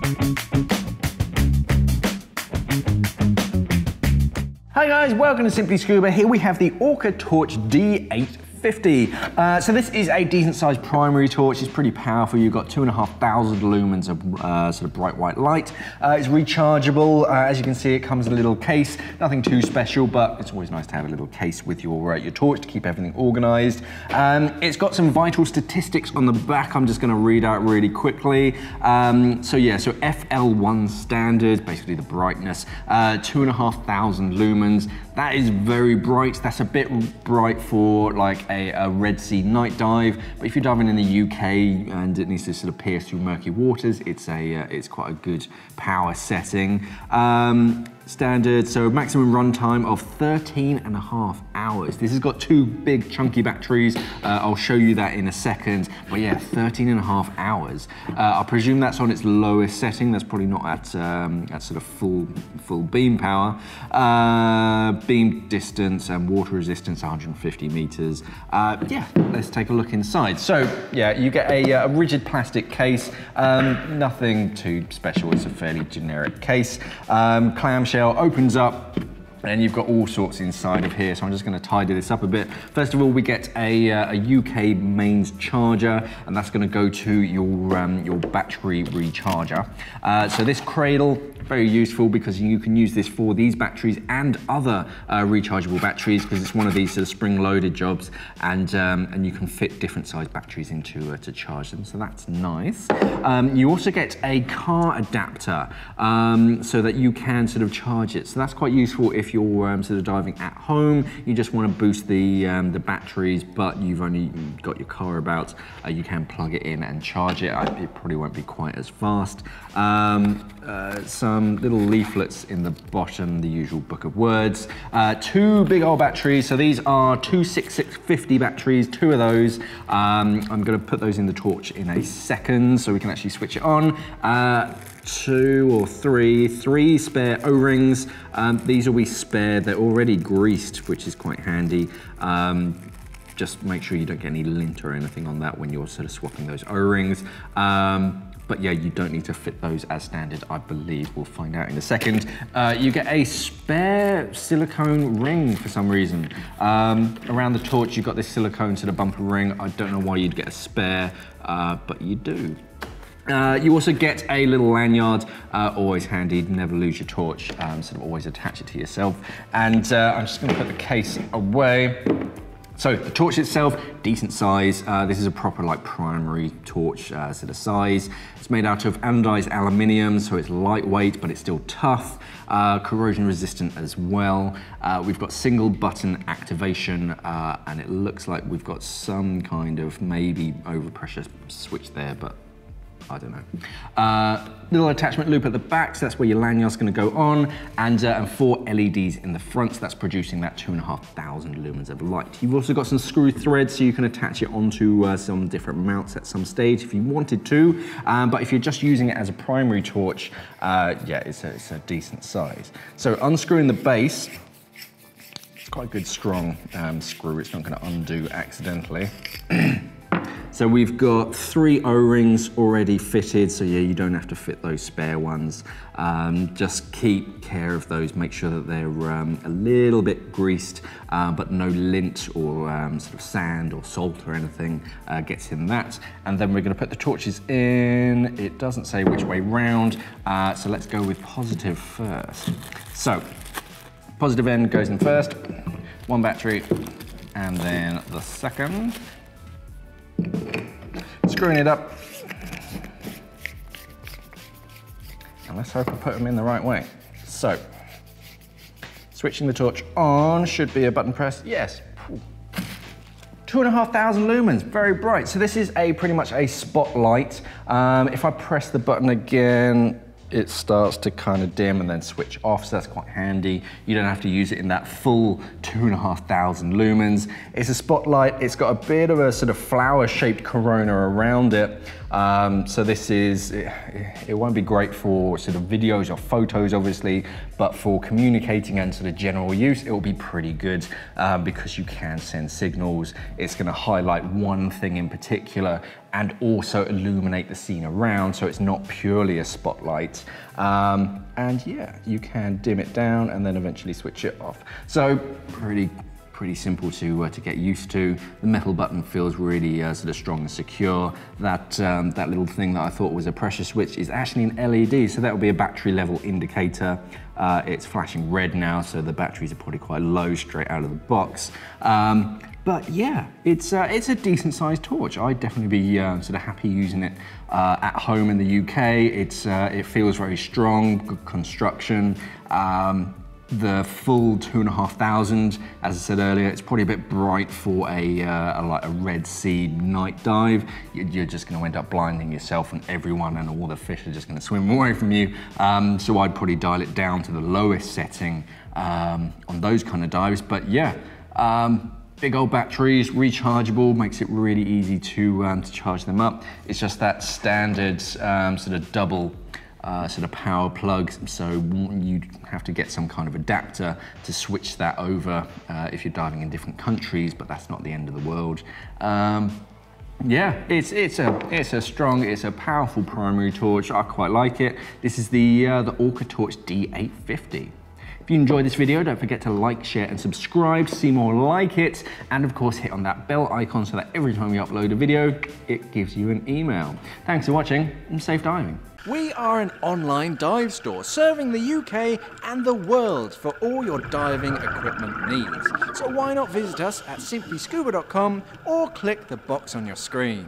Hi guys, welcome to Simply Scuba. Here we have the Orca Torch D850. So this is a decent sized primary torch. It's pretty powerful. You've got 2,500 lumens of sort of bright white light. It's rechargeable. As you can see, it comes in a little case. Nothing too special, but it's always nice to have a little case with your torch to keep everything organized. It's got some vital statistics on the back. I'm just going to read out really quickly. So FL1 standard, basically the brightness, 2,500 lumens. That is very bright. That's a bit bright for like a Red Sea night dive, but if you're diving in the UK and it needs to sort of pierce through murky waters, it's quite a good power setting. Standard, so maximum runtime of 13.5 hours. This has got two big chunky batteries. I'll show you that in a second, but yeah, 13.5 hours. I presume that's on its lowest setting. That's probably not at sort of full beam power. Beam distance and water resistance 150 meters. Yeah, let's take a look inside. So yeah, you get a rigid plastic case, nothing too special. It's a fairly generic case. Clamshell opens up and you've got all sorts inside of here, so I'm just going to tidy this up a bit. First of all, we get a UK mains charger, and that's going to go to your battery recharger. So this cradle, very useful because you can use this for these batteries and other rechargeable batteries, because it's one of these sort of spring-loaded jobs, and you can fit different size batteries into to charge them. So that's nice. You also get a car adapter so that you can sort of charge it. So that's quite useful if you're sort of diving at home. You just want to boost the batteries, but you've only got your car about. You can plug it in and charge it. It probably won't be quite as fast. Some little leaflets in the bottom, the usual book of words. Two big old batteries. So these are two 6650 batteries, two of those. I'm going to put those in the torch in a second so we can actually switch it on. Two or three spare O-rings. These will be spare. They're already greased, which is quite handy. Just make sure you don't get any lint or anything on that when you're sort of swapping those O-rings. But yeah, you don't need to fit those as standard, I believe. We'll find out in a second. You get a spare silicone ring for some reason. Around the torch, you've got this silicone sort of bumper ring. I don't know why you'd get a spare, but you do. You also get a little lanyard, always handy, never lose your torch, sort of always attach it to yourself. And I'm just gonna put the case away. So the torch itself, decent size. This is a proper like primary torch sort of size. It's made out of anodized aluminium, so it's lightweight, but it's still tough. Corrosion resistant as well. We've got single button activation, and it looks like we've got some kind of maybe overpressure switch there, but I don't know. Little attachment loop at the back, so that's where your lanyard's going to go on, and 4 LEDs in the front, so that's producing that 2,500 lumens of light. You've also got some screw threads, so you can attach it onto some different mounts at some stage if you wanted to, but if you're just using it as a primary torch, yeah, it's a decent size. So unscrewing the base, it's quite a good strong screw, it's not going to undo accidentally. So we've got 3 O-rings already fitted, so yeah, you don't have to fit those spare ones. Just keep care of those, make sure that they're a little bit greased, but no lint or sort of sand or salt or anything gets in that. And then we're gonna put the torches in. It doesn't say which way round, so let's go with positive first. So, positive end goes in first, 1 battery, and then the second. Screwing it up, and let's hope I put them in the right way. So, switching the torch on, should be a button press, yes. 2,500 lumens, very bright. So this is pretty much a spotlight. If I press the button again, it starts to kind of dim and then switch off, so that's quite handy. You don't have to use it in that full 2,500 lumens. It's a spotlight, it's got a bit of a sort of flower-shaped corona around it. So this is, it won't be great for sort of videos or photos obviously, but for communicating and sort of general use, it will be pretty good because you can send signals. It's going to highlight one thing in particular and also illuminate the scene around, so it's not purely a spotlight. And yeah, you can dim it down and then eventually switch it off. So pretty simple to get used to. The metal button feels really sort of strong and secure. That little thing that I thought was a pressure switch is actually an LED, so that will be a battery level indicator. It's flashing red now, so the batteries are probably quite low straight out of the box. But yeah, it's a decent sized torch. I'd definitely be sort of happy using it at home in the UK. It feels very strong, good construction. The full 2,500, as I said earlier, it's probably a bit bright for like a Red Sea night dive. You're just going to end up blinding yourself and everyone, and all the fish are just going to swim away from you. So I'd probably dial it down to the lowest setting on those kind of dives. But yeah, big old batteries, rechargeable, makes it really easy to charge them up. It's just that standard sort of double sort of power plug, so you'd have to get some kind of adapter to switch that over if you're diving in different countries, but that's not the end of the world. Yeah, it's a powerful primary torch. I quite like it. This is the Orca Torch D850. If you enjoyed this video, don't forget to like, share and subscribe to see more like it, and of course hit on that bell icon so that every time we upload a video, it gives you an email. Thanks for watching and safe diving. We are an online dive store serving the UK and the world for all your diving equipment needs. So why not visit us at simplyscuba.com or click the box on your screen.